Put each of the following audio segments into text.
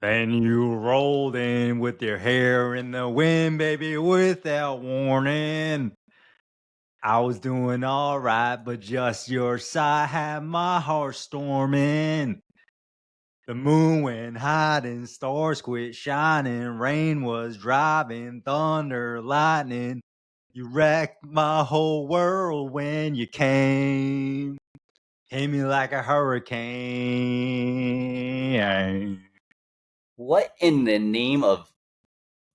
Then you rolled in with your hair in the wind, baby, without warning. I was doing all right, but just your side had my heart storming. The moon went hiding, stars quit shining, rain was driving, thunder, lightning. You wrecked my whole world when you came. Hit me like a hurricane. What in the name of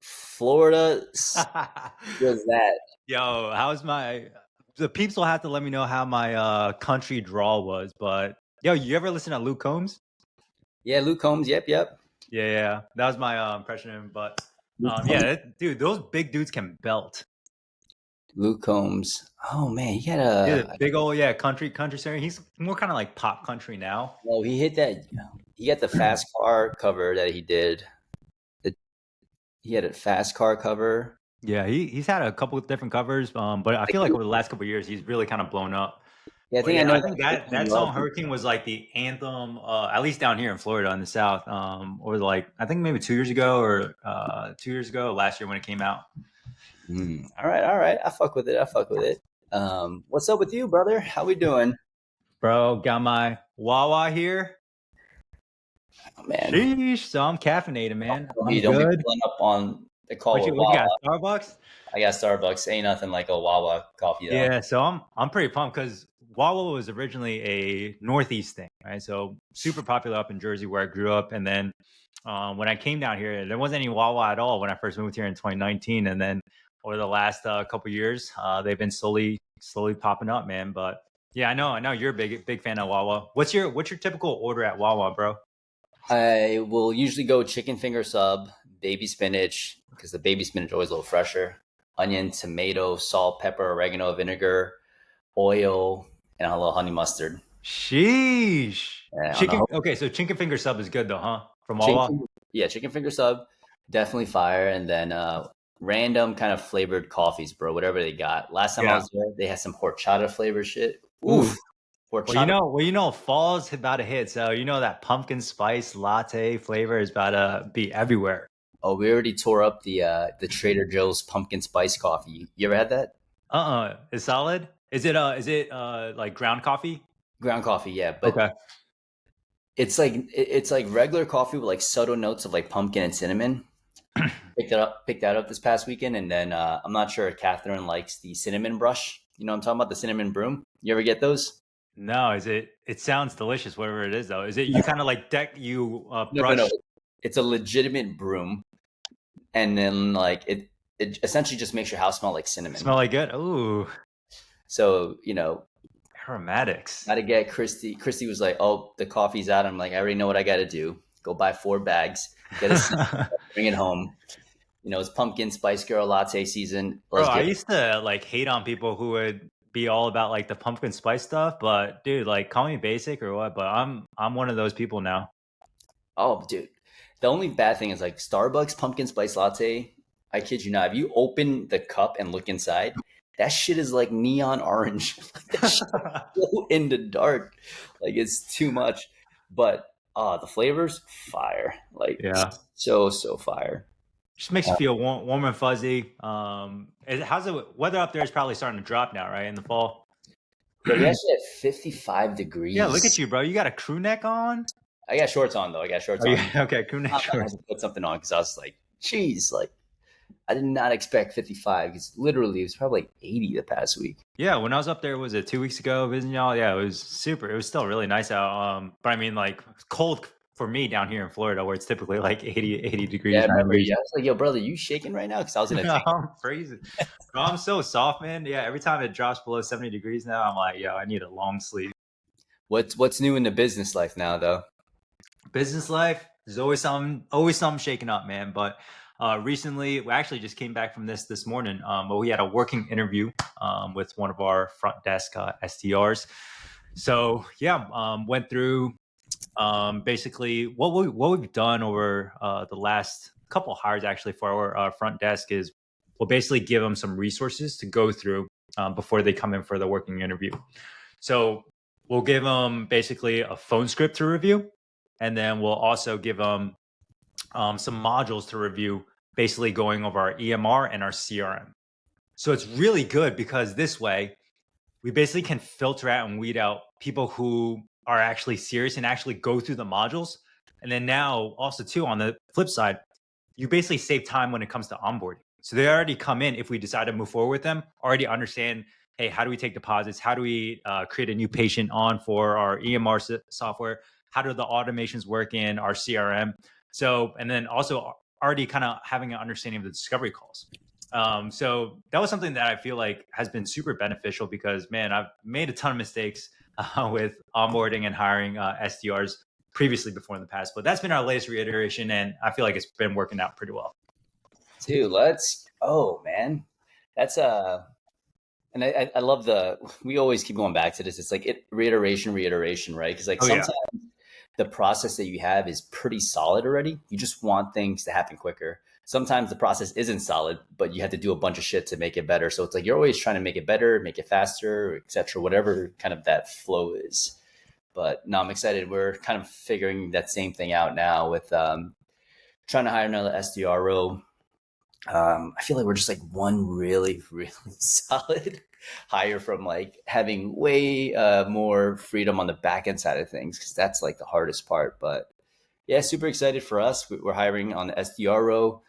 Florida was that? Yo, how's my the peeps will have to let me know how my country draw was, but yo, you ever listen to Luke Combs? Yeah, Luke Combs. Yep. Yeah, that was my impression of him. But Luke yeah, Combs. dude, those big dudes can belt. Luke Combs. Oh man, he had Yeah, a. big old country singer. He's more kind of like pop country now. Well, he hit that. He got the fast car cover that he did. The, he had a fast car cover. Yeah, he's had a couple of different covers, but I feel like over the last couple of years he's really kind of blown up. Yeah, I But think I yeah, know I that think that Love. song Hurricane was like the anthem, at least down here in Florida in the South, or like I think maybe 2 years ago or 2 years ago, last year when it came out. All right. I fuck with it. I fuck with it. What's up with you, brother? How we doing? Bro, got my Wawa here. Oh, man, Sheesh. So I'm caffeinated, man. I'm don't be good. pulling up on the call with What you got? Wawa. Starbucks? I got Starbucks. Ain't nothing like a Wawa coffee though. Yeah, so I'm pretty pumped because Wawa was originally a Northeast thing, right? So super popular up in Jersey where I grew up, and then when I came down here, there wasn't any Wawa at all when I first moved here in 2019, and then over the last couple years, they've been slowly popping up, man. But yeah, I know you're a big fan of Wawa. What's your typical order at Wawa, bro? I will usually go chicken finger sub, baby spinach, because the baby spinach is always a little fresher. Onion, tomato, salt, pepper, oregano, vinegar, oil, and a little honey mustard. Sheesh. Yeah, on a Chicken. Okay, so chicken finger sub is good though, huh? From Wawa. chicken, yeah, chicken finger sub, definitely fire. And then random kind of flavored coffees, bro. Whatever they got. Last time I Yeah. was there, they had some horchata flavor shit. Ooh. Oof, horchata. Fall's about to hit, so you know that pumpkin spice latte flavor is about to be everywhere. Oh, we already tore up the Trader Joe's pumpkin spice coffee. You ever had that? It's solid. Is it like ground coffee? Ground coffee, yeah, but Okay. it's like regular coffee with like subtle notes of like pumpkin and cinnamon. Picked that up this past weekend, and then I'm not sure if Catherine likes the cinnamon brush. You know what I'm talking about, the cinnamon broom. You ever get those? No, it sounds delicious, whatever it is though. Is it you kind of like No. brush It's a legitimate broom, and then like it essentially just makes your house smell like cinnamon. smell like good? Ooh, So aromatics. got to get Christy. Christy was like, "Oh, the coffee's out." I'm like, "I already know what I got to do. Go buy 4 bags, get a bring it home." It's pumpkin spice girl latte season. Bro, Let's I get. used to like hate on people who would be all about like the pumpkin spice stuff, but dude, like call me basic or what, but I'm one of those people now. Oh, dude. The only bad thing is like Starbucks pumpkin spice latte. I kid you not. If you open the cup and look inside, that shit is like neon orange. Like that shit is so in the dark. Like it's too much. But the flavors, fire. Like Yeah. so fire. Just makes you Uh, feel warm and fuzzy. How's the weather up there is probably starting to drop now, right? In the fall. yeah, we actually had 55 Yeah, look at degrees. you, bro. You got a crew neck on? I got shorts on though. I got shorts Oh on. yeah, okay, crew neck I had shorts. to put something on because I was like, geez, like I did not expect 55 because literally it was probably like 80 the past week. Yeah, when I was up there, was it 2 weeks ago visiting y'all? Yeah, it was super. It was still really nice out. But I mean, like cold for me down here in Florida, where it's typically like 80 Yeah, I degrees, remember. 90 Yeah, I was like, "Yo, brother, you shaking right now?" Because I was in a degrees. tank. I'm freezing. Bro, I'm so soft, man. Yeah, every time it drops below 70 degrees now, I'm like, yo, I need a long sleeve. What's new in the business life now, though? Business life, there's always something shaking up, man. But recently, we actually just came back from this morning, but we had a working interview with one of our front desk STRs. So yeah, went through basically what we've done over the last couple of hires actually for our front desk is we'll basically give them some resources to go through before they come in for the working interview. So we'll give them basically a phone script to review, and then we'll also give them some modules to review, basically going over our EMR and our CRM. So it's really good because this way we basically can filter out and weed out people who are actually serious and actually go through the modules. And then now also too, on the flip side, you basically save time when it comes to onboarding. So they already come in, if we decide to move forward with them, already understand, hey, how do we take deposits? How do we create a new patient on for our EMR software? How do the automations work in our CRM? So, and then also already kind of having an understanding of the discovery calls. So that was something that I feel like has been super beneficial because, man, I've made a ton of mistakes with onboarding and hiring SDRs previously before in the past, but that's been our latest reiteration, and I feel like it's been working out pretty well. Dude, oh man, that's and I love we always keep going back to this. It's like reiteration, right? Because like Oh yeah, sometimes the process that you have is pretty solid already. You just want things to happen quicker. Sometimes the process isn't solid, but you have to do a bunch of shit to make it better. So it's like you're always trying to make it better, make it faster, etc. Whatever kind of that flow is. But no, I'm excited. We're kind of figuring that same thing out now with trying to hire another SDRO. I feel like we're just like one really, really solid hire from like having way more freedom on the back end side of things because that's like the hardest part. But yeah, super excited for us. We're hiring on the SDRO,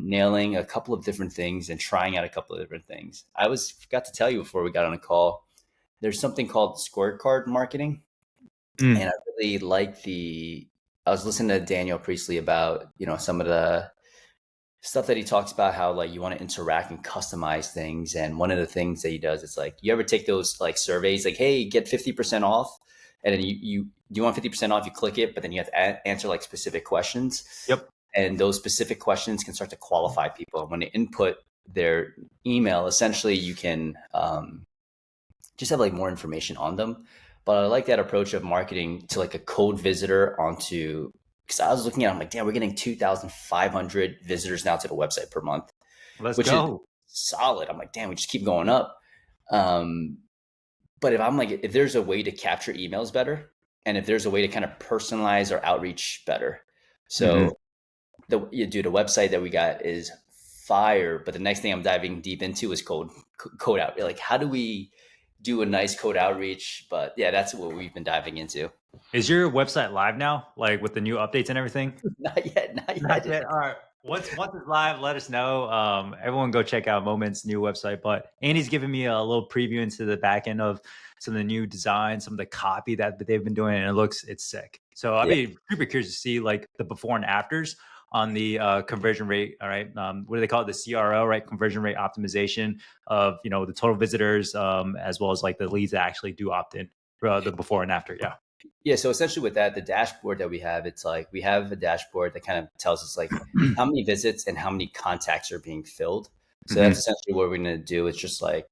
nailing a couple of different things and trying out a couple of different things. I was forgot to tell you before we got on a call. There's something called scorecard marketing, and I mm, really like I was listening to Daniel Priestley about some of the stuff that he talks about how like you want to interact and customize things. And one of the things that he does is like, you ever take those like surveys like, hey, get 50% off, and then you want 50% off, you click it, but then you have to answer like specific questions, yep. and those specific questions can start to qualify people. When they input their email, essentially you can just have like more information on them. But I like that approach of marketing to like a cold visitor onto, because I was looking at it, I'm like, damn, we're getting 2,500 visitors now to the website per month, Let's which is go. solid. I'm like, damn, we just keep going up. Um, but if there's a way to capture emails better, and if there's a way to kind of personalize our outreach better. Hmm. So the website that we got is fire, but the next thing I'm diving deep into is code out. Like, how do we do a nice code outreach? But yeah, that's what we've been diving into. Is your website live now, like with the new updates and everything? Not yet, not Not yet. yet. All right. Once it's live, let us know. Everyone go check out Moment's new website. But Andy's giving me a little preview into the back end of some of the new designs, some of the copy that they've been doing, and it's sick. So I'd Yeah, be super curious to see like the before and afters on the conversion rate. All right. What do they call it? The CRO, right? Conversion rate optimization of the total visitors, as well as like the leads that actually do opt in. The before and after. Yeah. yeah. So essentially, with that, the dashboard that we have, it's like we have a dashboard that kind of tells us like how many visits and how many contacts are being filled. So that's Hmm. essentially what we're going to do. It's just like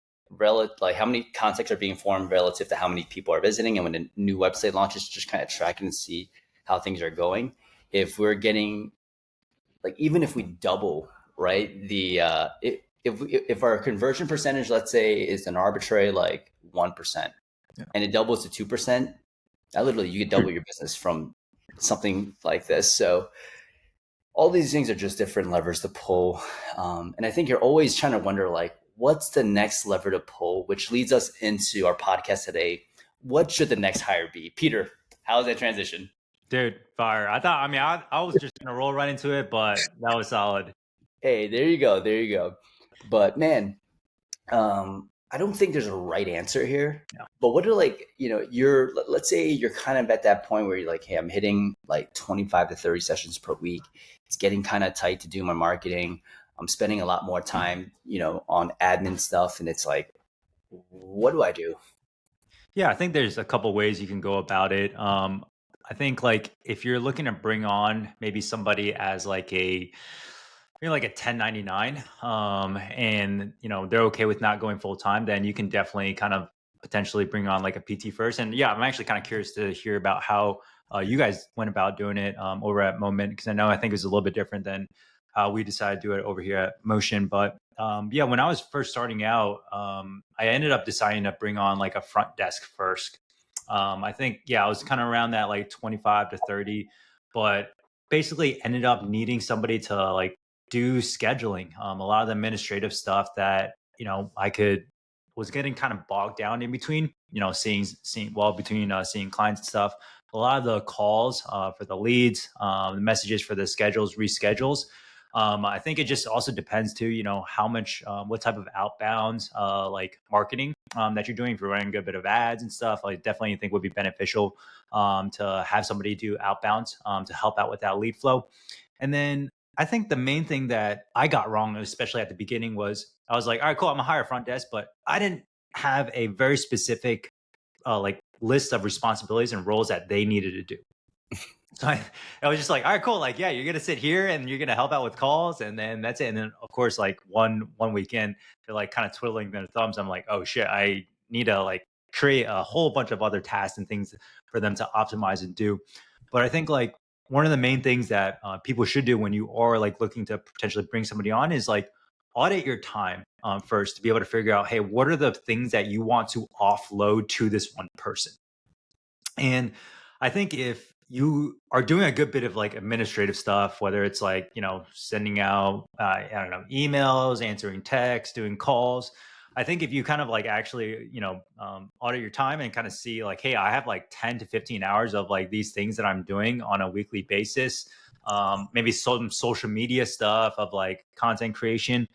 like how many contacts are being formed relative to how many people are visiting, and when a new website launches, just kind of track and see how things are going. If we're getting like, even if we double, right, if our conversion percentage, let's say, is an arbitrary like 1%, Yeah. and it doubles to 2%, literally you could double your business from something like this. So all these things are just different levers to pull. And I think you're always trying to wonder, like, what's the next lever to pull, which leads us into our podcast today. What should the next hire be? Peter, how's that transition? Dude, fire. I was just gonna roll right into it, but that was solid. Hey, there you go. There you go. But man, I don't think there's a right answer here. Yeah. But what are like, let's say you're kind of at that point where you're like, hey, I'm hitting like 25 to 30 sessions per week. It's getting kind of tight to do my marketing. I'm spending a lot more time, on admin stuff. And it's like, what do I do? Yeah, I think there's a couple ways you can go about it. I think like if you're looking to bring on maybe somebody as like maybe like a 1099, and they're okay with not going full time, then you can definitely kind of potentially bring on like a PT first. And yeah, I'm actually kind of curious to hear about how you guys went about doing it over at Moment, because I think it's a little bit different than how we decided to do it over here at Motion. But yeah, when I was first starting out, I ended up deciding to bring on like a front desk first. I think, yeah, I was kind of around that like 25 to 30, but basically ended up needing somebody to like do scheduling. A lot of the administrative stuff that I could was getting kind of bogged down in between, seeing well between seeing clients and stuff. A lot of the calls for the leads, the messages for the schedules, reschedules. I think it just also depends too, how much, what type of outbound like marketing that you're doing. If you're running a good bit of ads and stuff, I definitely think would be beneficial to have somebody do outbound to help out with that lead flow. And then I think the main thing that I got wrong, especially at the beginning, was I was like, all right, cool, I'm gonna hire front desk, but I didn't have a very specific like list of responsibilities and roles that they needed to do. So I was just like, all right, cool. Like, yeah, you're gonna sit here and you're gonna help out with calls, and then that's it. And then of course, like one weekend, they're like kind of twiddling their thumbs. I'm like, oh shit, I need to like create a whole bunch of other tasks and things for them to optimize and do. But I think like one of the main things that people should do when you are like looking to potentially bring somebody on is like audit your time first to be able to figure out, hey, what are the things that you want to offload to this one person? And I think if you are doing a good bit of like administrative stuff, whether it's like, sending out, I don't know, emails, answering texts, doing calls, I think if you kind of like actually, audit your time and kind of see like, hey, I have like 10 to 15 hours of like these things that I'm doing on a weekly basis. Maybe some social media stuff of like content creation.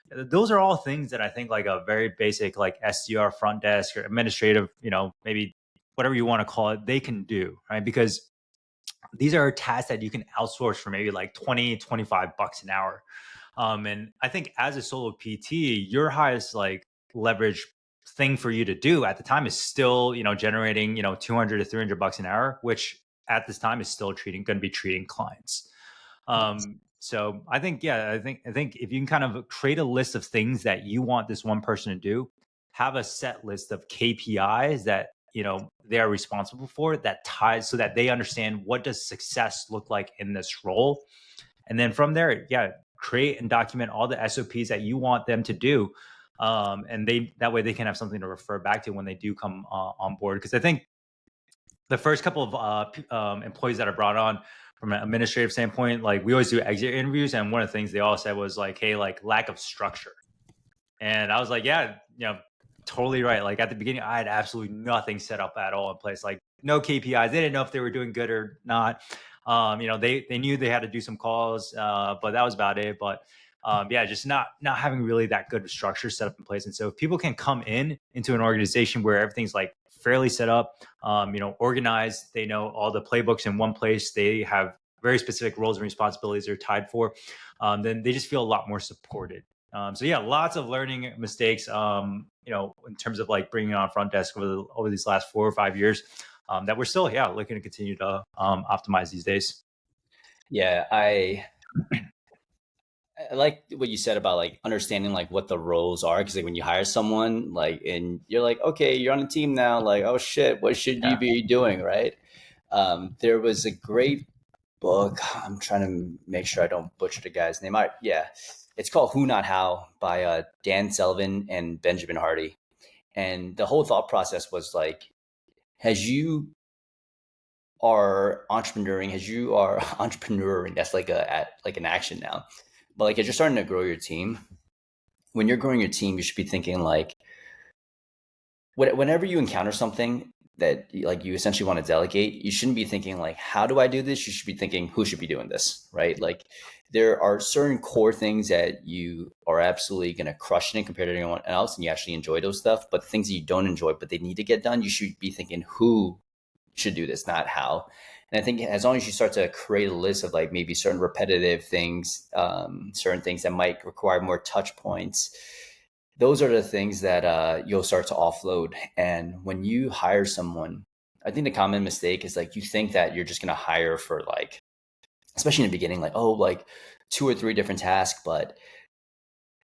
Those are all things that I think like a very basic like SDR, front desk, or administrative, maybe whatever you want to call it, they can do, right? Because these are tasks that you can outsource for maybe like 20, 25 bucks an hour. And I think as a solo PT, your highest like leverage thing for you to do at the time is still, generating, 200 to 300 bucks an hour, which at this time is still going to be treating clients. So I think, yeah, I think if you can kind of create a list of things that you want this one person to do, have a set list of KPIs that they are responsible for, that ties so that they understand what does success look like in this role. And then from there, yeah, create and document all the SOPs that you want them to do. And that way they can have something to refer back to when they do come on board. Because I think the first couple of employees that are brought on from an administrative standpoint, like we always do exit interviews, and one of the things they all said was like, hey, like lack of structure. And I was like, yeah, totally right. Like at the beginning, I had absolutely nothing set up at all in place, like no KPIs. They didn't know if they were doing good or not. They knew they had to do some calls, but that was about it. But yeah, just not having really that good structure set up in place. And so if people can come into an organization where everything's like fairly set up, organized, they know all the playbooks in one place, they have very specific roles and responsibilities they're tied for, then they just feel a lot more supported. So yeah, lots of learning mistakes, in terms of like bringing on front desk over these last 4 or 5 years, that we're still, yeah, looking to continue to optimize these days. Yeah, I like what you said about like understanding like what the roles are, because like when you hire someone like and you're like, okay, you're on a team now, like, oh shit, what should you Yeah. be doing, right? There was a great book. I'm trying to make sure I don't butcher the guy's name. Yeah, it's called Who Not How by Dan Sullivan and Benjamin Hardy. And the whole thought process was like, as you are entrepreneuring, as you are entrepreneuring, that's like like an action now. But like as you're starting to grow your team, when you're growing your team, you should be thinking like, whenever you encounter something that like you essentially want to delegate, you shouldn't be thinking like, how do I do this? You should be thinking, who should be doing this, right? Like there are certain core things that you are absolutely going to crush in compared to anyone else, and you actually enjoy those stuff. But the things that you don't enjoy, but they need to get done, you should be thinking who should do this, not how. And I think as long as you start to create a list of like maybe certain repetitive things, certain things that might require more touch points, those are the things that you'll start to offload. And when you hire someone, I think the common mistake is like you think that you're just going to hire for like, especially in the beginning, like, oh, like 2 or 3 different tasks. But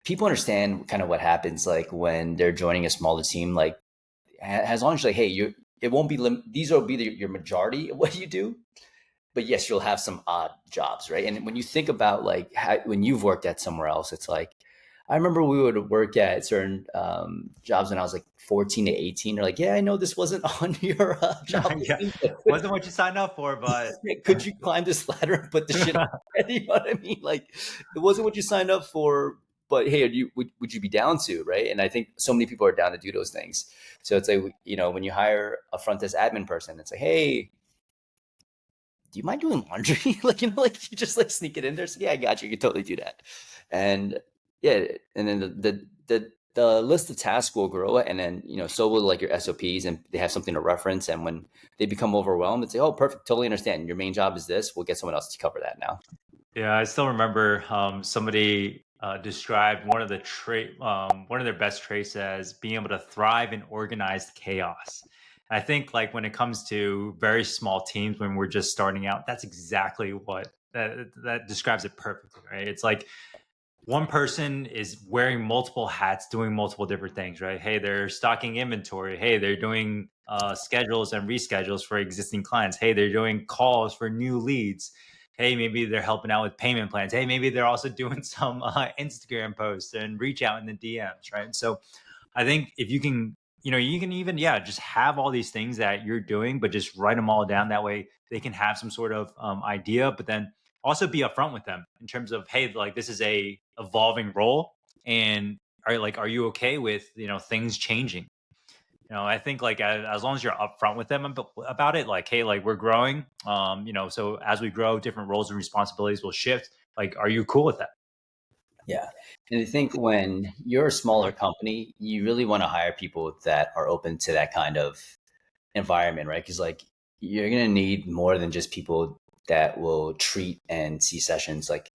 people understand kind of what happens like when they're joining a smaller team. Like as long as like, hey, it won't be these will be your majority of what you do. But yes, you'll have some odd jobs, right? And when you think about like when you've worked at somewhere else, it's like I remember we would work at certain jobs when I was like 14 to 18. They're like, yeah, I know this wasn't on your job Yeah, listing, but wasn't what you signed up for, but could you climb this ladder and put the shit on? You know what I mean? Like, it wasn't what you signed up for, but hey, would you be down to, right? And I think so many people are down to do those things. So it's like, when you hire a front desk admin person, it's like, hey, do you mind doing laundry? Like you just like sneak it in there. So yeah, I got you. You can totally do that. And yeah, and then the list of tasks will grow, and then so will like your SOPs, and they have something to reference. And when they become overwhelmed, it's like, oh, perfect, totally understand. Your main job is this. We'll get someone else to cover that now. yeah, I still remember somebody described one of their best traits as being able to thrive in organized chaos. And I think like when it comes to very small teams when we're just starting out, that's exactly what that describes it perfectly, right? It's like one person is wearing multiple hats, doing multiple different things, right? Hey, they're stocking inventory. Hey, they're doing schedules and reschedules for existing clients. Hey, they're doing calls for new leads. Hey, maybe they're helping out with payment plans. Hey, maybe they're also doing some Instagram posts and reach out in the DMs, right? So I think if you can, you can even, yeah, just have all these things that you're doing, but just write them all down. That way they can have some sort of idea, but then also be upfront with them in terms of, hey, like this is a evolving role. And are you okay with, things changing? I think like as long as you're upfront with them about it, like, hey, like we're growing, so as we grow, different roles and responsibilities will shift. Like, are you cool with that? Yeah. And I think when you're a smaller company, you really want to hire people that are open to that kind of environment, right? Because like you're going to need more than just people that will treat and see sessions. Like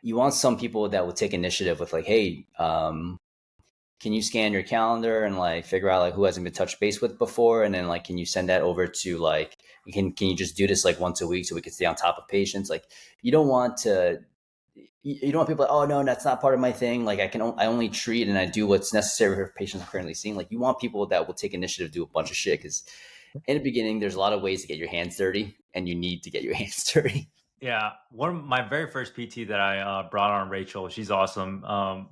you want some people that will take initiative with like, hey, can you scan your calendar and like figure out like who hasn't been touched base with before, and then like can you send that over to like can you just do this like once a week so we can stay on top of patients? Like you don't want to you don't want people like, oh no, that's not part of my thing. Like I only treat and I do what's necessary for patients I'm currently seeing. Like you want people that will take initiative, do a bunch of shit. Because in the beginning, there's a lot of ways to get your hands dirty, and you need to get your hands dirty. Yeah, one of my very first PT that I brought on, Rachel, she's awesome.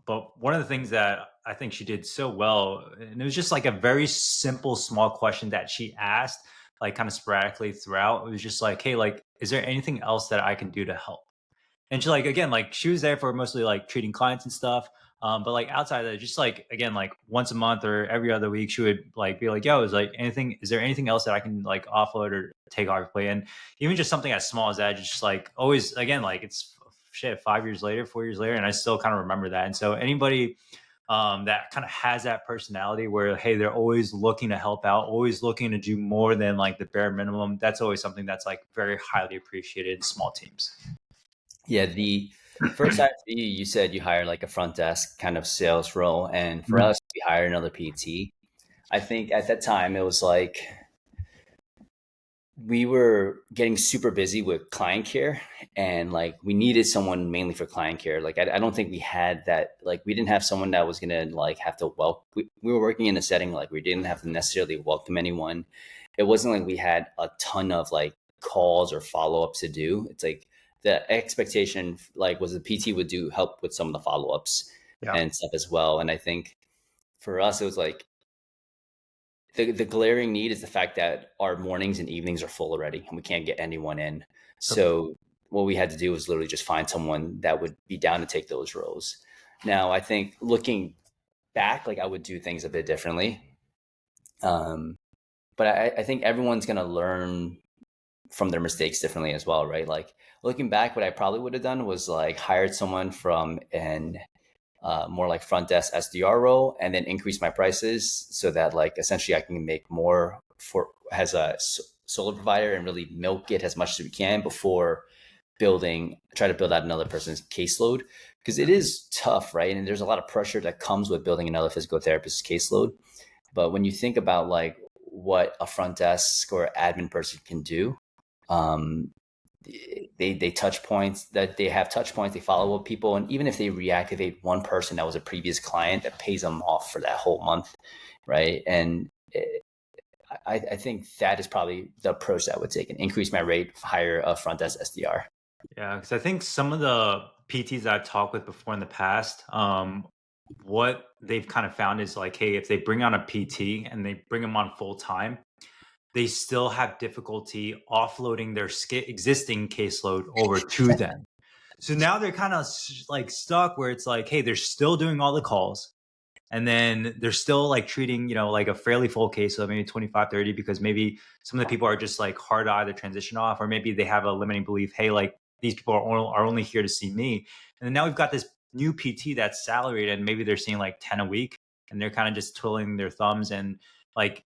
But one of the things that I think she did so well, and it was just like a very simple, small question that she asked, like kind of sporadically throughout. It was just like, hey, like, is there anything else that I can do to help? And she like again, like she was there for mostly like treating clients and stuff. But like outside of that, just like again, like once a month or every other week, she would like be like, "Yo, is there anything else that I can like offload or take off your plate?" And even just something as small as that, just like always, again, like it's shit, 5 years later, 4 years later, and I still kind of remember that. And so anybody that kind of has that personality where hey, they're always looking to help out, always looking to do more than like the bare minimum. That's always something that's like very highly appreciated in small teams. Yeah, the first time for you, you said you hired like a front desk kind of sales role, and for Mhm. us, we hired another PT. I think at that time it was like we were getting super busy with client care, and like we needed someone mainly for client care. Like I don't think we had that, like we didn't have someone that was gonna like have to welcome. We were working in a setting like we didn't have to necessarily welcome anyone. It wasn't like we had a ton of like calls or follow-ups to do. It's like the expectation like was the PT would do help with some of the follow-ups Yeah. and stuff as well. And I think for us it was like the glaring need is the fact that our mornings and evenings are full already and we can't get anyone in. So what we had to do was literally just find someone that would be down to take those roles. Now, I think looking back, like I would do things a bit differently. Um, but I think everyone's going to learn from their mistakes differently as well, right? Like looking back, what I probably would have done was like hired someone from an more like front desk SDR role, and then increase my prices so that like essentially I can make more for as a solo provider and really milk it as much as we can before try to build out another person's caseload, because it is tough, right? And there's a lot of pressure that comes with building another physical therapist's caseload. But when you think about like what a front desk or admin person can do, um, they touch points that they have touch points, they follow up people, and even if they reactivate one person that was a previous client, that pays them off for that whole month, right? And I think that is probably the approach that I would take, and increase my rate, hire a front desk SDR. Yeah, because I think some of the PTs that I've talked with before in the past, what they've kind of found is like, hey, if they bring on a PT and they bring them on full time, they still have difficulty offloading their existing caseload over to them. So now they're kind of like stuck where it's like, hey, they're still doing all the calls. And then they're still like treating, like a fairly full case, so maybe 25, 30, because maybe some of the people are just like hard to either transition off, or maybe they have a limiting belief, hey, like these people are only here to see me. And then now we've got this new PT that's salaried, and maybe they're seeing like 10 a week, and they're kind of just twiddling their thumbs. And like,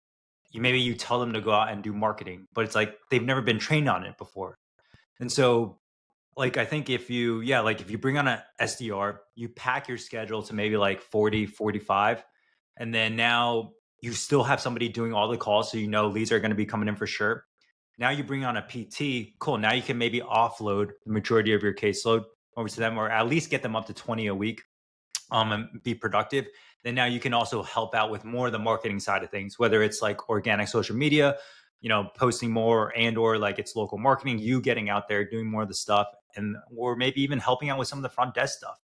maybe you tell them to go out and do marketing, but it's like they've never been trained on it before. And so like, I think if you bring on a SDR, you pack your schedule to maybe like 40, 45, and then now you still have somebody doing all the calls. So, leads are going to be coming in for sure. Now you bring on a PT. Cool. Now you can maybe offload the majority of your caseload over to them, or at least get them up to 20 a week, and be productive. Then now you can also help out with more of the marketing side of things, whether it's like organic social media, posting more, and or like it's local marketing, you getting out there doing more of the stuff, and or maybe even helping out with some of the front desk stuff.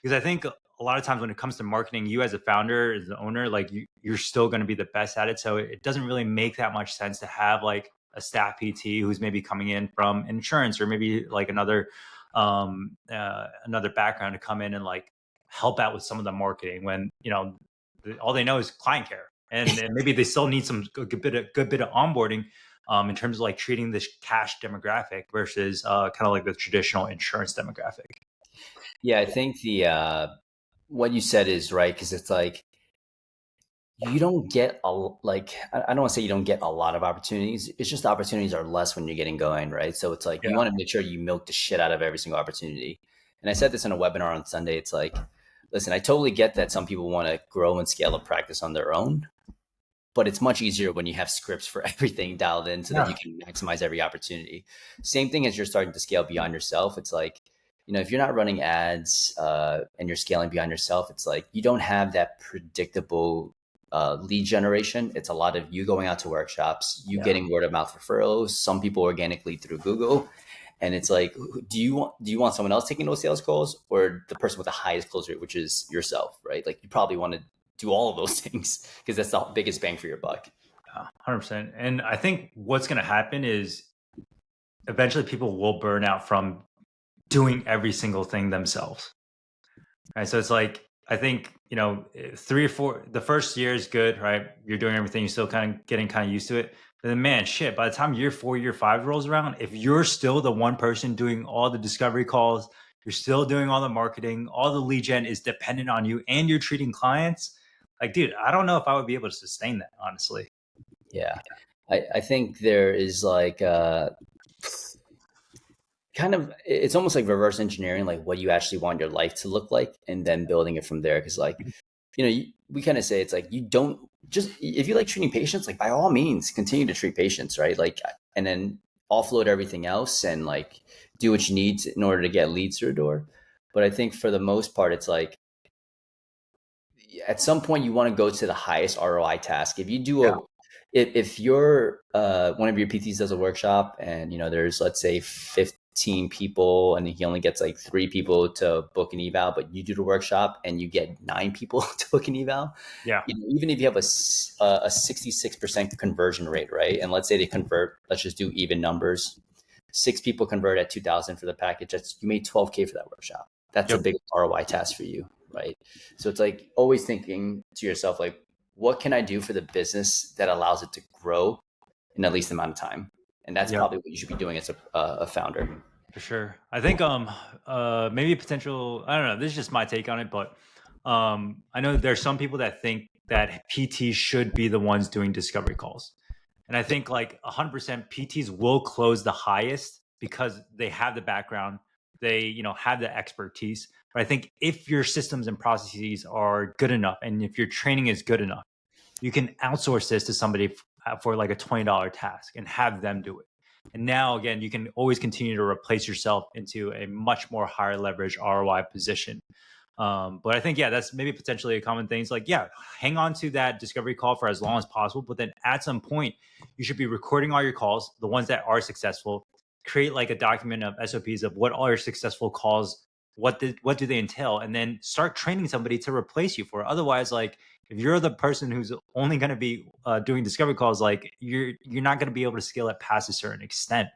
Because I think a lot of times when it comes to marketing, you as a founder, as the owner, like you're still going to be the best at it. So it doesn't really make that much sense to have like a staff PT who's maybe coming in from insurance, or maybe like another background to come in and like help out with some of the marketing when all they know is client care, and maybe they still need some good bit of onboarding, in terms of like treating this cash demographic versus kind of like the traditional insurance demographic. Yeah, I think the what you said is right, because it's like you don't get like I don't want to say you don't get a lot of opportunities. It's just the opportunities are less when you're getting going, right? So it's like you Yeah. want to make sure you milk the shit out of every single opportunity. And I said this in a webinar on Sunday. It's like, listen, I totally get that some people want to grow and scale a practice on their own, but it's much easier when you have scripts for everything dialed in so that you Yeah. can maximize every opportunity. Same thing as you're starting to scale beyond yourself. It's like, if you're not running ads and you're scaling beyond yourself, it's like you don't have that predictable lead generation. It's a lot of you going out to workshops, you Yeah. getting word of mouth referrals, some people organically through Google. And it's like, do you want someone else taking those sales calls, or the person with the highest close rate, which is yourself, right? Like you probably want to do all of those things because that's the biggest bang for your buck. 100%. And I think what's going to happen is eventually people will burn out from doing every single thing themselves. Right. So it's like, I think, 3 or 4, the first year is good, right? You're doing everything, you're still kind of getting kind of used to it. But then, man, shit, by the time year 4, year 5 rolls around, if you're still the one person doing all the discovery calls, you're still doing all the marketing, all the lead gen is dependent on you, and you're treating clients, like, dude, I don't know if I would be able to sustain that, honestly. Yeah. I think there is like kind of, it's almost like reverse engineering, like what you actually want your life to look like, and then building it from there. Because like, we kind of say it's like you don't just, if you like treating patients, like by all means continue to treat patients, right? Like, and then offload everything else and like do what you need in order to get leads through the door. But I think for the most part, it's like at some point you want to go to the highest ROI task. If you do Yeah. if you're one of your PTs does a workshop and there's, let's say, 15 people and he only gets like 3 people to book an eval, but you do the workshop and you get 9 people to book an eval, Yeah. even if you have a 66% conversion rate, right? And let's say they convert, let's just do even numbers. 6 people convert at 2,000 for the package. You made 12K for that workshop. That's a Yep. big ROI task for you, right? So it's like always thinking to yourself, like, what can I do for the business that allows it to grow in the least amount of time? And that's Yep. probably what you should be doing as a founder. For sure. I think maybe potential, I don't know, this is just my take on it, but I know there's some people that think that PTs should be the ones doing discovery calls. And I think like 100% PTs will close the highest because they have the background, they, have the expertise. But I think if your systems and processes are good enough, and if your training is good enough, you can outsource this to somebody for like a $20 task and have them do it. And now, again, you can always continue to replace yourself into a much more higher leverage ROI position. But I think, yeah, that's maybe potentially a common thing. It's like, yeah, hang on to that discovery call for as long as possible. But then at some point, you should be recording all your calls, the ones that are successful, create like a document of SOPs of what all your successful calls what do they entail, and then start training somebody to replace you for it. Otherwise, like if you're the person who's only going to be doing discovery calls, like you're not going to be able to scale it past a certain extent.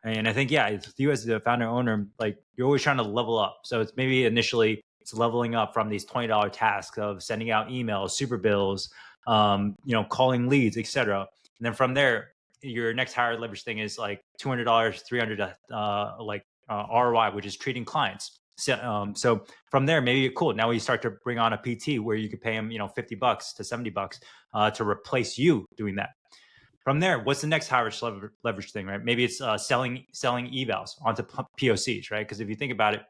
And I think, yeah, if you as the founder owner, like you're always trying to level up. So it's maybe initially it's leveling up from these $20 tasks of sending out emails, super bills, calling leads, etc. And then from there, your next higher leverage thing is like $200, 300, ROI, which is treating clients. So from there, maybe cool. Now we start to bring on a PT where you could pay him, $50 to $70 to replace you doing that. From there, what's the next higher leverage thing, right? Maybe it's selling evals onto POCs, right? Because if you think about it,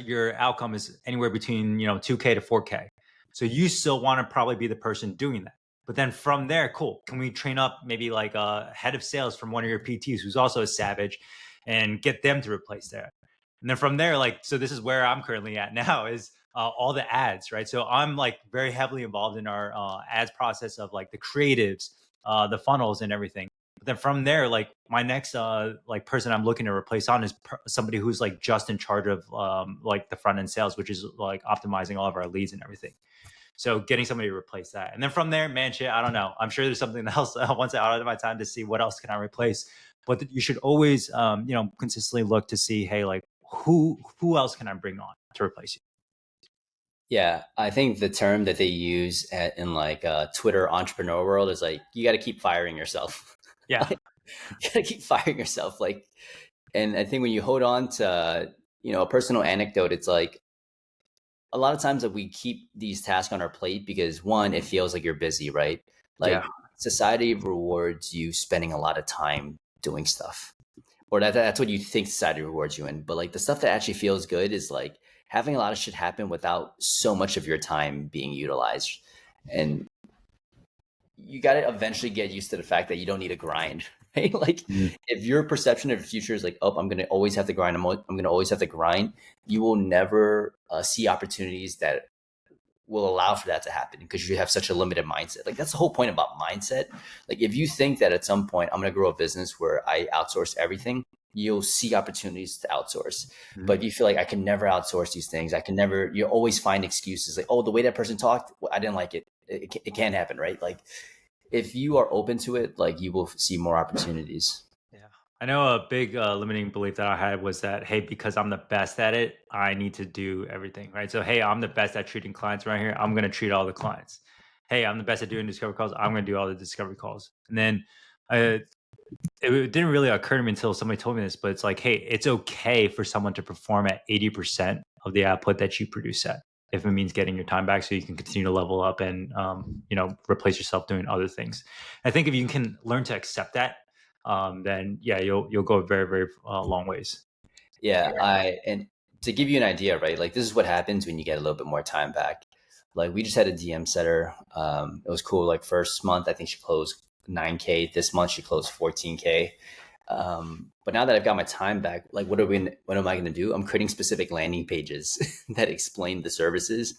your outcome is anywhere between 2K to 4K. So you still want to probably be the person doing that. But then from there, cool. Can we train up maybe like a head of sales from one of your PTs who's also a savage, and get them to replace that? And then from there, like, so this is where I'm currently at now is all the ads, right? So I'm like very heavily involved in our ads process of like the creatives, the funnels and everything. But then from there, like my next like person I'm looking to replace on is somebody who's like just in charge of like the front end sales, which is like optimizing all of our leads and everything. So getting somebody to replace that. And then from there, man, shit, I don't know. I'm sure there's something else once I out of my time to see what else can I replace. But you should always, consistently look to see, hey, like who else can I bring on to replace you? Yeah, I think the term that they use in like Twitter entrepreneur world is like you got to keep firing yourself. Yeah. Like, you got to keep firing yourself. Like, and I think when you hold on to a personal anecdote, it's like a lot of times that we keep these tasks on our plate because one, it feels like you're busy, right? Yeah. Like society rewards you spending a lot of time doing stuff, or that's what you think society rewards you in. But like the stuff that actually feels good is like having a lot of shit happen without so much of your time being utilized. And you got to eventually get used to the fact that you don't need to grind, right? Like Mhm. if your perception of the future is like, oh, I'm going to always have to grind. I'm going to always have to grind. You will never see opportunities that will allow for that to happen because you have such a limited mindset. Like that's the whole point about mindset. Like if you think that at some point I'm going to grow a business where I outsource everything, you'll see opportunities to outsource. Mhm. But if you feel like I can never outsource these things, I can never, you always find excuses like, oh, the way that person talked, well, I didn't like it. It can't happen, right? Like if you are open to it, like you will see more opportunities. Yeah. I know a big limiting belief that I had was that, hey, because I'm the best at it, I need to do everything, right? So, hey, I'm the best at treating clients right here. I'm going to treat all the clients. Hey, I'm the best at doing discovery calls. I'm going to do all the discovery calls. And then uh, it didn't really occur to me until somebody told me this, but it's like, hey, it's okay for someone to perform at 80% of the output that you produce at, if it means getting your time back so you can continue to level up and, replace yourself doing other things. I think if you can learn to accept that, then yeah, you'll go very, very long ways. Yeah, and to give you an idea, right? Like this is what happens when you get a little bit more time back. Like we just had a DM setter. It was cool. Like first month, I think she closed 9K. This month she closed 14K. But now that I've got my time back, like what am I going to do? I'm creating specific landing pages that explain the services.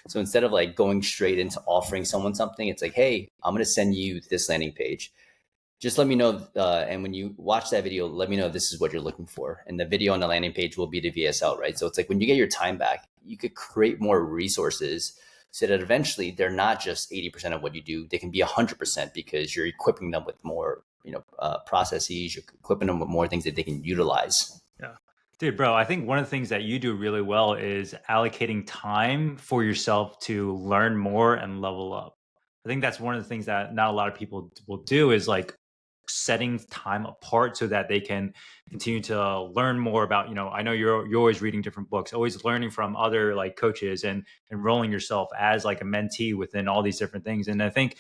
So instead of like going straight into offering someone something, it's like, hey, I'm going to send you this landing page, just let me know. And when you watch that video, let me know this is what you're looking for. And the video on the landing page will be the VSL, right? So it's like when you get your time back, you could create more resources so that eventually they're not just 80% of what you do. They can be 100% because you're equipping them with more, processes, you're equipping them with more things that they can utilize. Yeah. Dude, bro, I think one of the things that you do really well is allocating time for yourself to learn more and level up. I think that's one of the things that not a lot of people will do is like setting time apart so that they can continue to learn more about, I know you're always reading different books, always learning from other like coaches and enrolling yourself as like a mentee within all these different things. And I think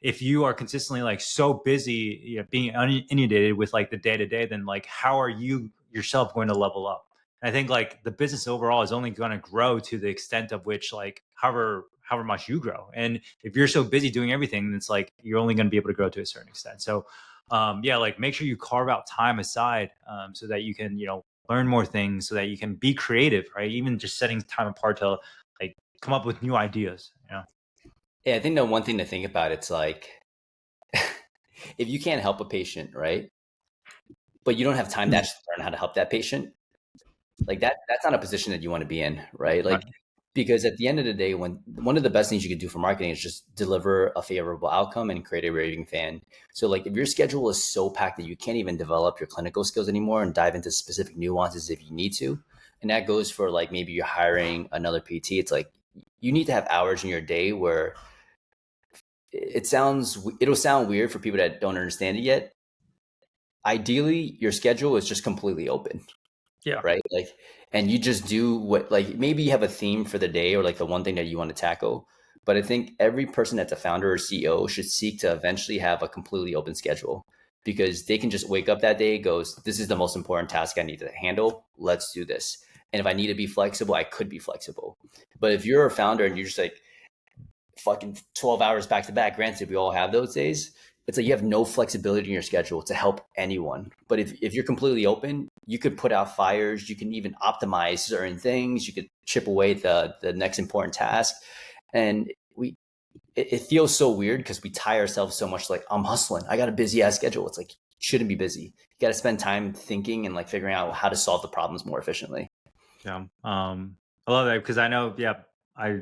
if you are consistently like so busy, being inundated with like the day to day, then like how are you yourself going to level up? And I think like the business overall is only going to grow to the extent of which like however much you grow. And if you're so busy doing everything, it's like you're only going to be able to grow to a certain extent. So yeah, like make sure you carve out time aside so that you can learn more things, so that you can be creative, right? Even just setting time apart to like come up with new ideas. Yeah, I think the one thing to think about, it's like if you can't help a patient, right? But you don't have time to actually learn how to help that patient, like that's not a position that you want to be in, right? Right. Like, because at the end of the day, when one of the best things you could do for marketing is just deliver a favorable outcome and create a raving fan. So like if your schedule is so packed that you can't even develop your clinical skills anymore and dive into specific nuances if you need to, and that goes for like maybe you're hiring another PT, it's like you need to have hours in your day where it'll sound weird for people that don't understand it yet. Ideally, your schedule is just completely open, Yeah. right? Like, and you just do what, like, maybe you have a theme for the day or like the one thing that you want to tackle. But I think every person that's a founder or CEO should seek to eventually have a completely open schedule because they can just wake up that day, goes, this is the most important task I need to handle. Let's do this. And if I need to be flexible, I could be flexible. But if you're a founder and you're just like, fucking 12 hours back to back. Granted, we all have those days. It's like you have no flexibility in your schedule to help anyone. But if you're completely open, you could put out fires. You can even optimize certain things. You could chip away the next important task. And it feels so weird because we tie ourselves so much like, I'm hustling. I got a busy ass schedule. It's like, you shouldn't be busy. You got to spend time thinking and like figuring out how to solve the problems more efficiently. Yeah. I love that because I know, yeah, I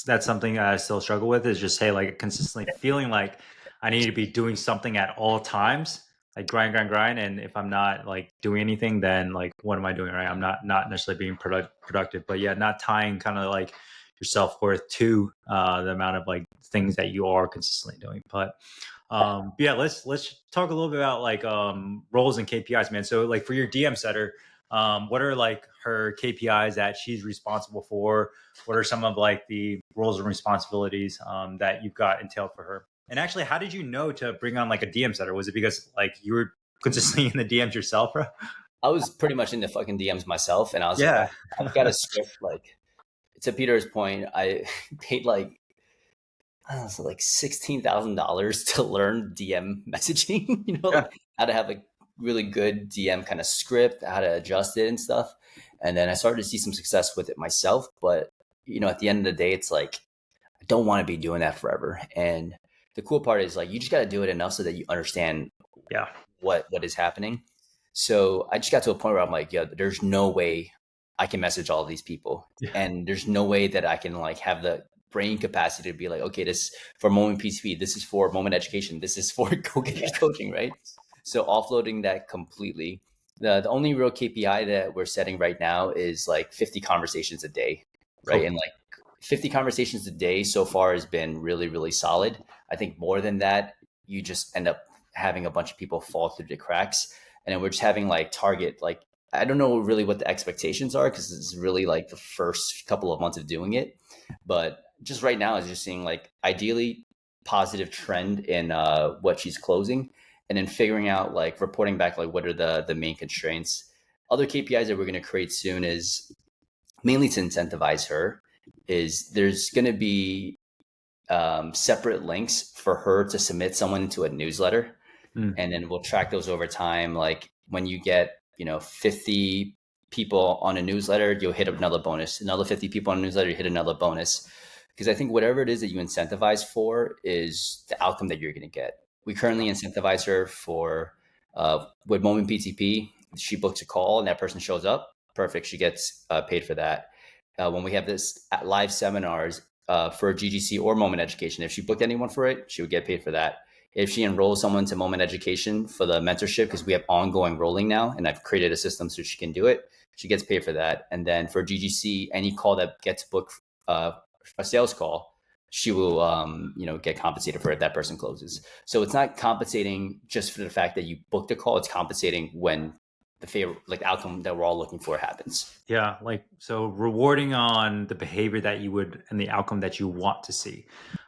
that's something I still struggle with is just hey, like consistently feeling like I need to be doing something at all times, like grind, grind, grind. And if I'm not like doing anything, then like what am I doing? Right. I'm not necessarily being productive, but yeah, not tying kind of like your self worth to the amount of like things that you are consistently doing. But yeah, let's talk a little bit about like roles and KPIs, man. So like for your DM setter, what are like her KPIs that she's responsible for? What are some of like the roles and responsibilities that you've got entailed for her? And actually, how did you know to bring on like a DM setter? Was it because like you were consistently in the DMs yourself, bro? I was pretty much in the fucking DMs myself, and I was like, Yeah. I've got a script. Like, to Peter's point, I paid like, I don't know, so like $16,000 to learn DM messaging. Yeah. Like how to have a really good DM kind of script, how to adjust it and stuff. And then I started to see some success with it myself. But at the end of the day, it's like I don't want to be doing that forever. And the cool part is like you just got to do it enough so that you understand Yeah. what is happening. So I just got to a point where I'm like, yeah, there's no way I can message all of these people, Yeah. and there's no way that I can like have the brain capacity to be like, okay, this for moment PCP, this is for moment education, this is for co-coach coaching, right? So offloading that completely. The only real KPI that we're setting right now is like 50 conversations a day, right? Okay. And like 50 conversations a day so far has been really, really solid. I think more than that, you just end up having a bunch of people fall through the cracks. And then we're just having like target, like, I don't know really what the expectations are because it's really like the first couple of months of doing it. But just right now is just seeing like ideally positive trend in what she's closing, and then figuring out like reporting back like what are the main constraints. Other KPIs that we're going to create soon is mainly to incentivize her. Is there's going to be separate links for her to submit someone into a newsletter, Mm. and then we'll track those over time. Like when you get 50 people on a newsletter, you'll hit another bonus. Another 50 people on a newsletter, you hit another bonus. Because I think whatever it is that you incentivize for is the outcome that you're going to get. We currently incentivize her for with Moment PTP. She books a call and that person shows up. Perfect. She gets paid for that. When we have this at live seminars for GGC or Moment Education, if she booked anyone for it, she would get paid for that. If she enrolls someone to Moment Education for the mentorship, because we have ongoing rolling now, and I've created a system so she can do it, she gets paid for that. And then for GGC, any call that gets booked, a sales call, she will, get compensated for it if that person closes. So it's not compensating just for the fact that you booked a call; it's compensating when the favor, like outcome that we're all looking for, happens. Yeah, like so rewarding on the behavior that you would and the outcome that you want to see.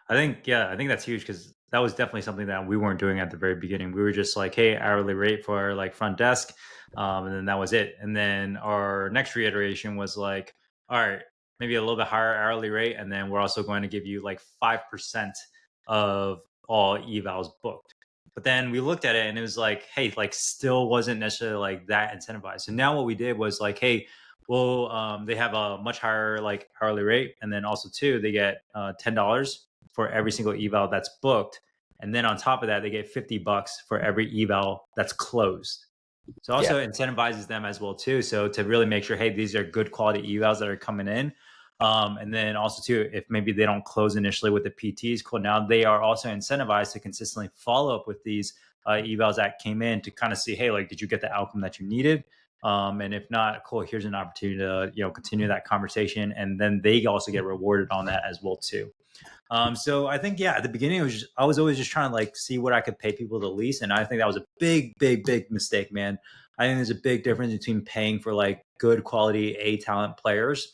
I think that's huge because that was definitely something that we weren't doing at the very beginning. We were just like, hey, hourly rate for our like front desk, and then that was it. And then our next reiteration was like, all right, maybe a little bit higher hourly rate, and then we're also going to give you like 5% of all evals booked. But then we looked at it and it was like, hey, like still wasn't necessarily like that incentivized. So now what we did was like, hey, well, they have a much higher like hourly rate, and then also too, they get $10 for every single eval that's booked, and then on top of that, they get $50 for every eval that's closed. So also incentivizes them as well too. So to really make sure, hey, these are good quality evals that are coming in. And then also too, if maybe they don't close initially with the PTs, cool. Now they are also incentivized to consistently follow up with these evals that came in to kind of see, hey, like, did you get the outcome that you needed? And if not, cool, here's an opportunity to, continue that conversation. And then they also get rewarded on that as well too. So I think, yeah, at the beginning, I was always just trying to like see what I could pay people the least. And I think that was a big, big, big mistake, man. I think there's a big difference between paying for like good quality A talent players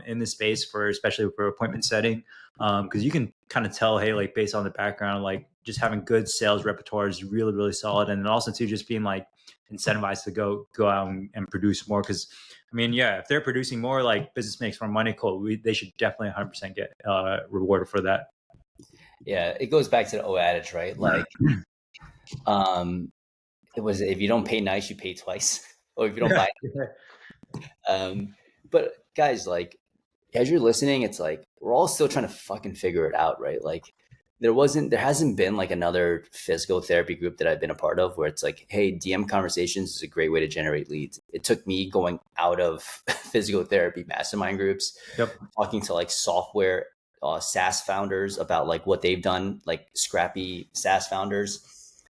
in the space for, especially for appointment setting. Cause you can kind of tell, hey, like based on the background, like just having good sales repertoire is really, really solid. And then also too, just being like incentivized to go out and produce more. Cause I mean, yeah, if they're producing more, like business makes more money, cool. They should definitely 100% get rewarded for that. Yeah, it goes back to the old adage, right? Like, um, it was if you don't pay nice, you pay twice, or if you don't Yeah. buy. But guys, like, as you're listening, it's like we're all still trying to fucking figure it out, right? Like, there hasn't been like another physical therapy group that I've been a part of where it's like, hey, DM conversations is a great way to generate leads. It took me going out of physical therapy mastermind groups, Yep. talking to like software SaaS founders about like what they've done, like scrappy SaaS founders.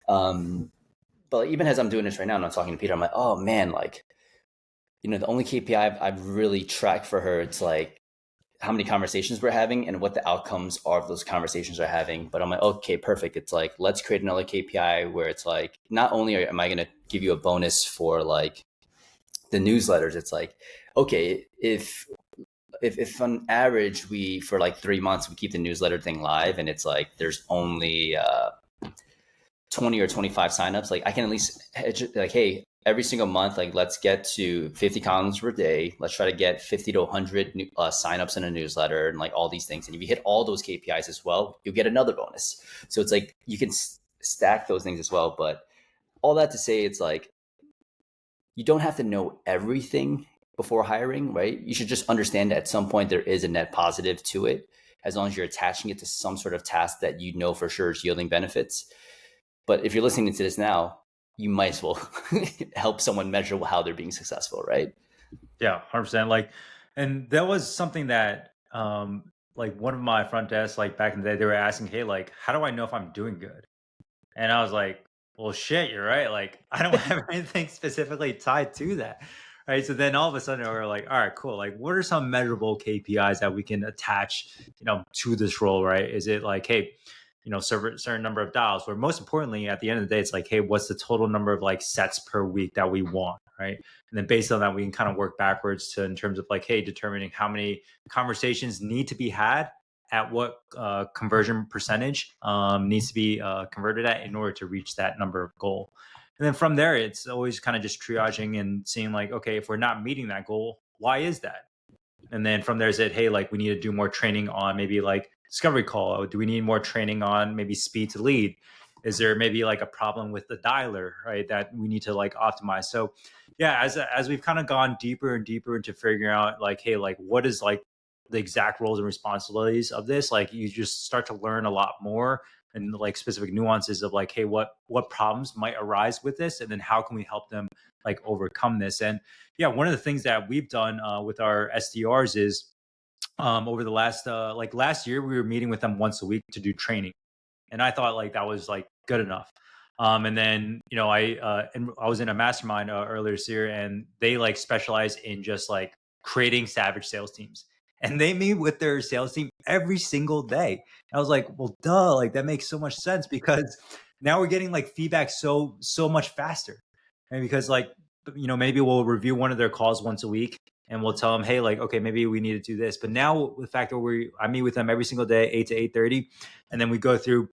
But even as I'm doing this right now, and I'm talking to Peter, I'm like, oh man, like, the only KPI I've really tracked for her, it's like how many conversations we're having and what the outcomes of those conversations are having. But I'm like, okay, perfect. It's like, let's create another KPI where it's like, not only am I going to give you a bonus for like the newsletters, it's like, okay, if on average we, for like 3 months, we keep the newsletter thing live and it's like, there's only 20 or 25 signups, like I can at least like, hey, every single month, like let's get to 50 columns per day. Let's try to get 50 to 100 signups in a newsletter and like all these things. And if you hit all those KPIs as well, you'll get another bonus. So it's like you can stack those things as well. But all that to say, it's like you don't have to know everything before hiring, right? You should just understand that at some point there is a net positive to it, as long as you're attaching it to some sort of task that you know for sure is yielding benefits. But if you're listening to this now, you might as well help someone measure how they're being successful, right? Yeah, 100%. Like, and that was something that, like one of my front desks, like back in the day, they were asking, hey, like, how do I know if I'm doing good? And I was like, well, shit, you're right. Like, I don't have anything specifically tied to that. Right. So then all of a sudden we're like, all right, cool. Like, what are some measurable KPIs that we can attach, to this role? Right. Is it like, hey, certain number of dials, or most importantly, at the end of the day, it's like, hey, what's the total number of like sets per week that we want? Right. And then based on that, we can kind of work backwards to in terms of like, hey, determining how many conversations need to be had at what conversion percentage needs to be converted at in order to reach that number of goal. And then from there, it's always kind of just triaging and seeing like, okay, if we're not meeting that goal, why is that? And then from there, is it, hey, like we need to do more training on maybe like discovery call? Do we need more training on maybe speed to lead? Is there maybe like a problem with the dialer, right? That we need to like optimize. So yeah, as we've kind of gone deeper and deeper into figuring out like, hey, like what is like the exact roles and responsibilities of this, like you just start to learn a lot more and like specific nuances of like, hey, what problems might arise with this, and then how can we help them like overcome this. And yeah, one of the things that we've done with our SDRs is over the last like last year, we were meeting with them once a week to do training, and I thought like that was like good enough. And then I was in a mastermind earlier this year, and they like specialize in just like creating savage sales teams, and they meet with their sales team every single day. I was like, well, duh, like that makes so much sense because now we're getting like feedback so much faster, and because like maybe we'll review one of their calls once a week and we'll tell them, hey, like, okay, maybe we need to do this. But now the fact that I meet with them every single day, 8 to 8:30, and then we go through,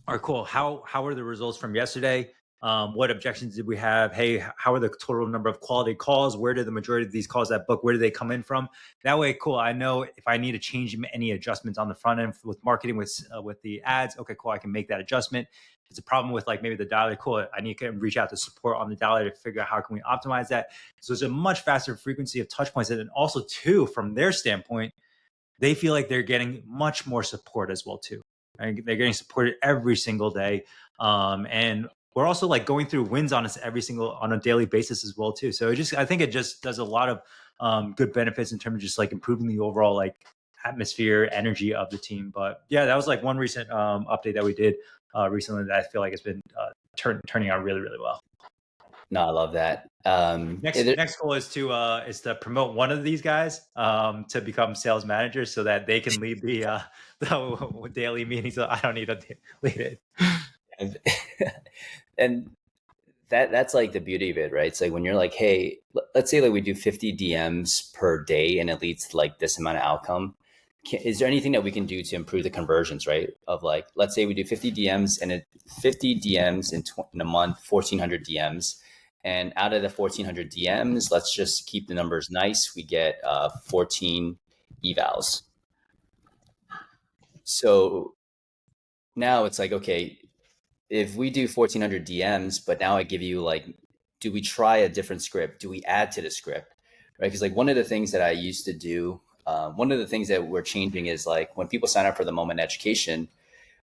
all right, cool. How are the results from yesterday? What objections did we have? Hey, how are the total number of quality calls? Where did the majority of these calls that book, where do they come in from? That way, cool. I know if I need to change any adjustments on the front end with marketing, with the ads. Okay, cool. I can make that adjustment. If it's a problem with like maybe the dialer, cool. I need to reach out to support on the dialer to figure out how can we optimize that. So it's a much faster frequency of touch points, and then also too, from their standpoint, they feel like they're getting much more support as well too. Right? They're getting supported every single day. And we're also like going through wins on us on a daily basis as well too. So I think it just does a lot of good benefits in terms of just like improving the overall like atmosphere, energy of the team. But yeah, that was like one recent update that we did recently that I feel like it's been turning out really, really well. No, I love that. Next goal is to promote one of these guys to become sales managers so that they can lead the daily meetings. So I don't need to lead it. And that's like the beauty of it, right? It's like when you're like, hey, let's say like we do 50 DMs per day and it leads to like this amount of outcome. Is there anything that we can do to improve the conversions, right? Of like, let's say we do 50 DMs and 50 DMs in a month, 1,400 DMs. And out of the 1,400 DMs, let's just keep the numbers nice. We get 14 evals. So now it's like, okay, if we do 1,400 DMs, but now I give you like, do we try a different script? Do we add to the script? Right? Because like one of the things that I used to do, one of the things that we're changing is like when people sign up for the Moment Education,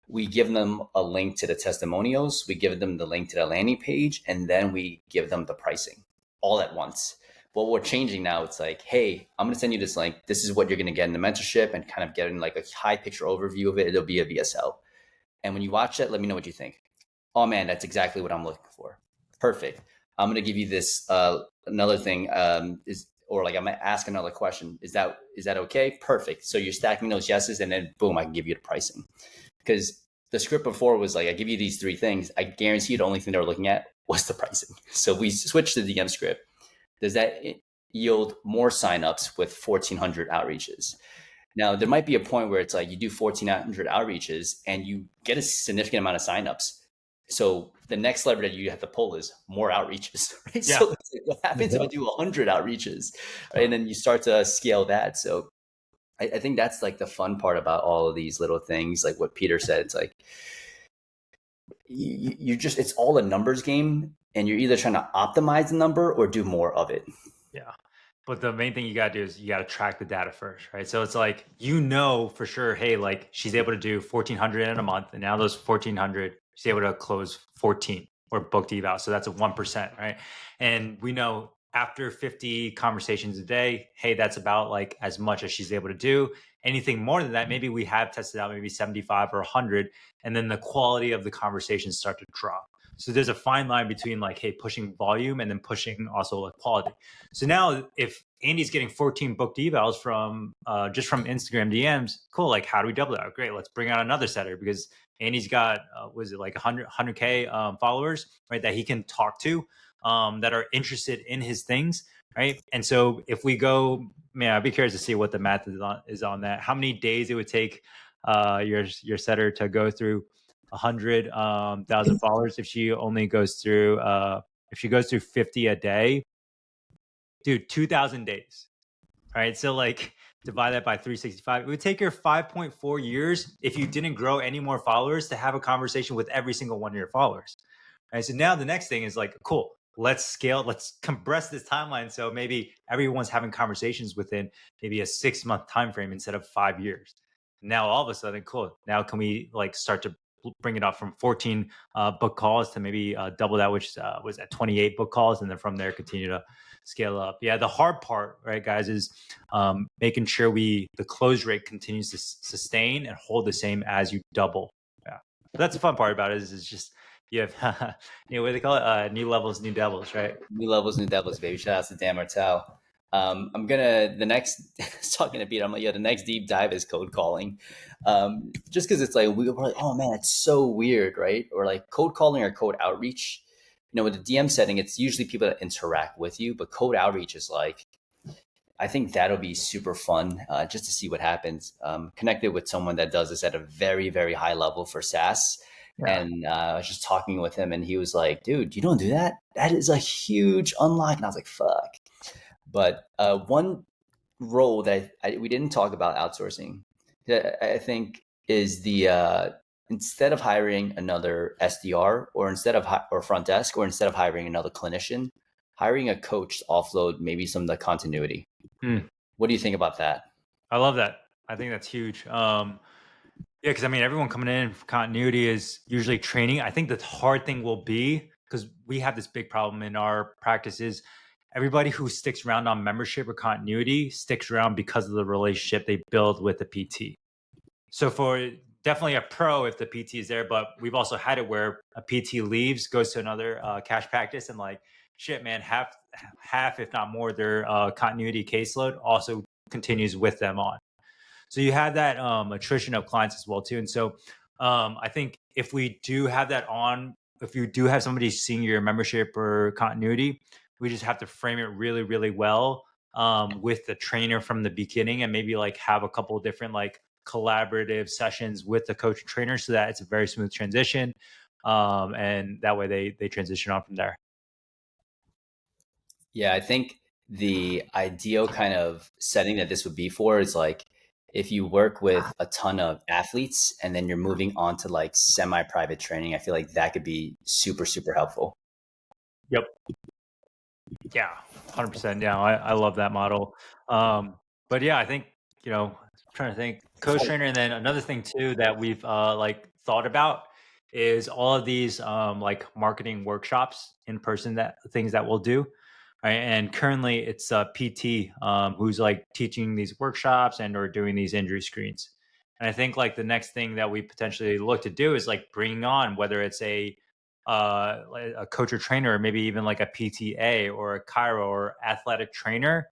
we give them a link to the testimonials, we give them the link to the landing page, and then we give them the pricing all at once. What we're changing now, it's like, hey, I'm going to send you this link. This is what you're going to get in the mentorship, and kind of getting like a high picture overview of it. It'll be a VSL. And when you watch it, let me know what you think. Oh man, that's exactly what I'm looking for. Perfect. I'm going to give you this another thing or like I'm going to ask another question. Is that okay? Perfect. So you're stacking those yeses and then boom, I can give you the pricing. Because the script before was like, I give you these three things. I guarantee you the only thing they were looking at was the pricing. So we switched to the DM script. Does that yield more signups with 1,400 outreaches? Now, there might be a point where it's like you do 1,400 outreaches and you get a significant amount of signups. So the next lever that you have to pull is more outreaches, right? Yeah. So what happens if I do 100 outreaches, right? And then you start to scale that. So I think that's like the fun part about all of these little things, like what Peter said. It's like you just, it's all a numbers game, and you're either trying to optimize the number or do more of it. Yeah. But the main thing you got to do is you got to track the data first, right? So it's like, for sure, hey, like she's able to do 1,400 in a month. And now those 1,400, she's able to close 14 or booked eval. So that's a 1%, right? And we know after 50 conversations a day, hey, that's about like as much as she's able to do. Anything more than that, maybe we have tested out maybe 75 or 100. And then the quality of the conversations start to drop. So there's a fine line between like, hey, pushing volume and then pushing also like quality. So now if Andy's getting 14 booked evals from just from Instagram DMs, cool. Like, how do we double that? Great. Let's bring out another setter because Andy's got, was it like 100K followers, right? That he can talk to that are interested in his things, right? And so if we go, man, I'd be curious to see what the math is on that. How many days it would take your setter to go through 100,000 followers if she only goes through if she goes through 50 a day, dude, 2,000 days. All right. So like divide that by 365. It would take her 5.4 years if you didn't grow any more followers to have a conversation with every single one of your followers. All right. So now the next thing is like, cool, let's scale, let's compress this timeline. So maybe everyone's having conversations within maybe a 6-month time frame instead of 5 years. Now all of a sudden, cool. Now can we like start to bring it up from 14 book calls to maybe double that, which was at 28 book calls, and then from there continue to scale up. Yeah, the hard part, right, guys, is making sure the close rate continues to sustain and hold the same as you double. Yeah, but that's the fun part about it is just you have what do they call it? New levels, new devils, right? New levels, new devils, baby. Shout out to Dan Martell. I'm gonna the next talking to Peter. I'm like, yeah, the next deep dive is code calling, just because it's like we're like, oh man, it's so weird, right? Or like code calling or code outreach. You know, with the DM setting, it's usually people that interact with you, but code outreach is like, I think that'll be super fun just to see what happens. Connected with someone that does this at a very, very high level for SaaS. Yeah. And I was just talking with him and he was like, dude, you don't do that? That is a huge unlock. And I was like, fuck. But one role that we didn't talk about outsourcing, that I think is the instead of hiring another SDR or or front desk, or instead of hiring another clinician, hiring a coach to offload maybe some of the continuity. What do you think about that? I love that. I think that's huge. Yeah, because I mean, everyone coming in for continuity is usually training. I think the hard thing will be because we have this big problem in our practices. Everybody who sticks around on membership or continuity sticks around because of the relationship they build with the PT. So for definitely a pro if the PT is there, but we've also had it where a PT leaves, goes to another cash practice, and like shit, man, half if not more their continuity caseload also continues with them on. So you have that attrition of clients as well too. And so I think if we do have that on, if you do have somebody seeing your membership or continuity, we just have to frame it really, really well with the trainer from the beginning, and maybe like have a couple of different like collaborative sessions with the coach and trainer so that it's a very smooth transition. And that way they transition on from there. Yeah, I think the ideal kind of setting that this would be for is like if you work with a ton of athletes and then you're moving on to like semi-private training, I feel like that could be super, super helpful. Yep. Yeah, 100%. Yeah, I love that model. But yeah, I think, I'm trying to think, coach trainer. And then another thing too that we've like thought about is all of these like marketing workshops in person, that things that we'll do. Right. And currently it's PT who's like teaching these workshops and or doing these injury screens. And I think like the next thing that we potentially look to do is like bringing on, whether it's like a coach or trainer, or maybe even like a PTA or a chiro or athletic trainer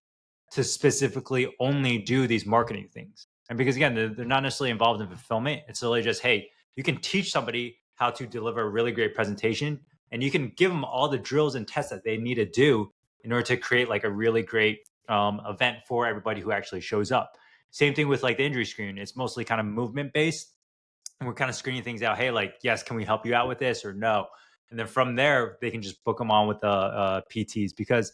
to specifically only do these marketing things. And because again, they're not necessarily involved in fulfillment. It's really just, hey, you can teach somebody how to deliver a really great presentation, and you can give them all the drills and tests that they need to do in order to create like a really great event for everybody who actually shows up. Same thing with like the injury screen. It's mostly kind of movement based, and we're kind of screening things out. Hey, like, yes, can we help you out with this or no? And then from there, they can just book them on with the PTs, because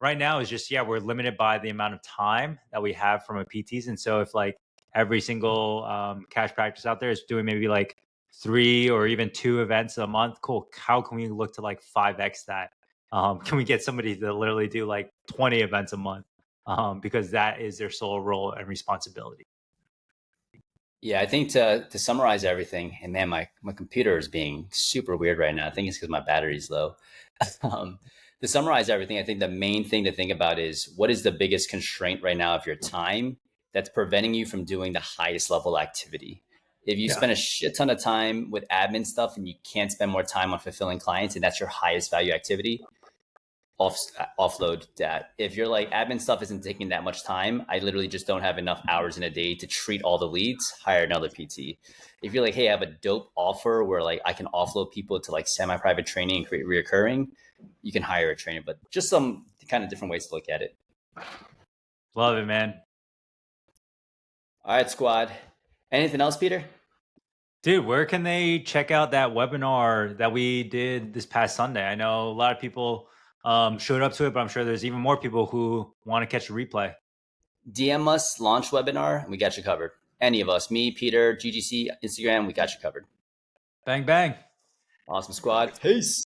right now is just, yeah, we're limited by the amount of time that we have from a PTs. And so if like every single cash practice out there is doing maybe like 3 or even 2 events a month, cool. How can we look to like 5x that? Can we get somebody to literally do like 20 events a month? Because that is their sole role and responsibility. Yeah, I think to summarize everything, and man, my computer is being super weird right now. I think it's because my battery's low. um, to summarize everything, I think the main thing to think about is what is the biggest constraint right now of your time that's preventing you from doing the highest level activity. If you Yeah. spend a shit ton of time with admin stuff and you can't spend more time on fulfilling clients, and that's your highest value activity, off offload that. If you're like admin stuff isn't taking that much time, I literally just don't have enough hours in a day to treat all the leads, hire another PT. If you're like, hey, I have a dope offer where like I can offload people to like semi-private training and create reoccurring, you can hire a trainer. But just some kind of different ways to look at it. Love it, man. All right, squad. Anything else, Peter? Dude, where can they check out that webinar that we did this past Sunday? I know a lot of people showed up to it, but I'm sure there's even more people who want to catch the replay. DM us, launch webinar, and we got you covered. Any of us, me, Peter, GGC, Instagram, we got you covered. Bang, bang. Awesome, squad. Peace.